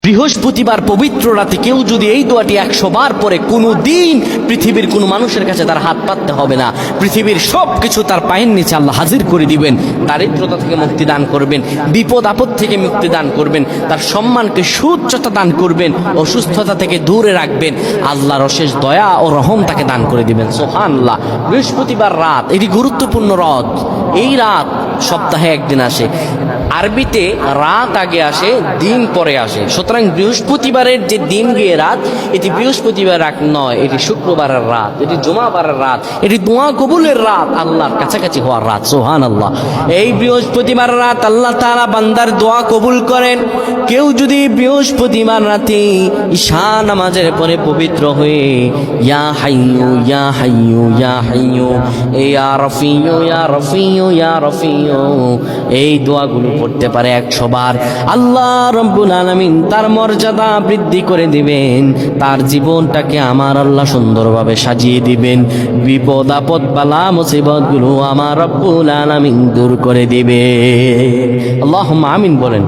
বৃহস্পতিবার পবিত্র রাতে কেউ যদি এই দোয়াটি 100 বার পরে, কোনো দিন পৃথিবীর কোনো মানুষের কাছে তার হাত পাততে হবে না। পৃথিবীর সব কিছু তার পায়ের নিচে আল্লাহ হাজির করে দিবেন। দারিদ্রতা থেকে মুক্তি দান করবেন, বিপদ আপদ থেকে মুক্তি দান করবেন, তার সম্মানকে সুউচ্চতা দান করবেন, অসুস্থতা থেকে দূরে রাখবেন। আল্লাহর অশেষ দয়া ও রহম তাকে দান করে দিবেন। সুবহানাল্লাহ। বৃহস্পতিবার রাত এটি গুরুত্বপূর্ণ রাত। এই রাত সপ্তাহে একদিন আসে। আরবিতে রাত আগে আসে, দিন পরে আসে। সুতরাং বৃহস্পতিবারের যে দিন গিয়ে রাত, এটি বৃহস্পতিবার রাত নয়, এটি শুক্রবারের রাত, এটি জুমাবারের রাত, এটি দোয়া কবুলের রাত, আল্লাহর কাছাকাছি হওয়ার রাত। সুবহানাল্লাহ। এই বৃহস্পতিবার রাত আল্লাহ তাআলা বান্দার দোয়া কবুল করেন। কেউ যদি বৃহস্পতিবার রাতে ঈশা নামাজের পরে পবিত্র হয়ে ইয়া হাইয়ু ইয়া হাইয়ু ইয়া হাইয়ু ইয়া রফিয়ু ইয়া রফিয়ু ইয়া রফিয়ু এই দোয়াগুলো পড়তে পারে 100 বার, আল্লাহ রব্বুল আলামিন তার মর্যাদা বৃদ্ধি করে দিবেন। তার জীবনটাকে আমার আল্লাহ সুন্দরভাবে সাজিয়ে দিবেন। বিপদ আপদ বালা মুসিবত গুলো আমার রব্বুল আলামিন দূর করে দিবে। আল্লাহুম্মা আমিন বলেন।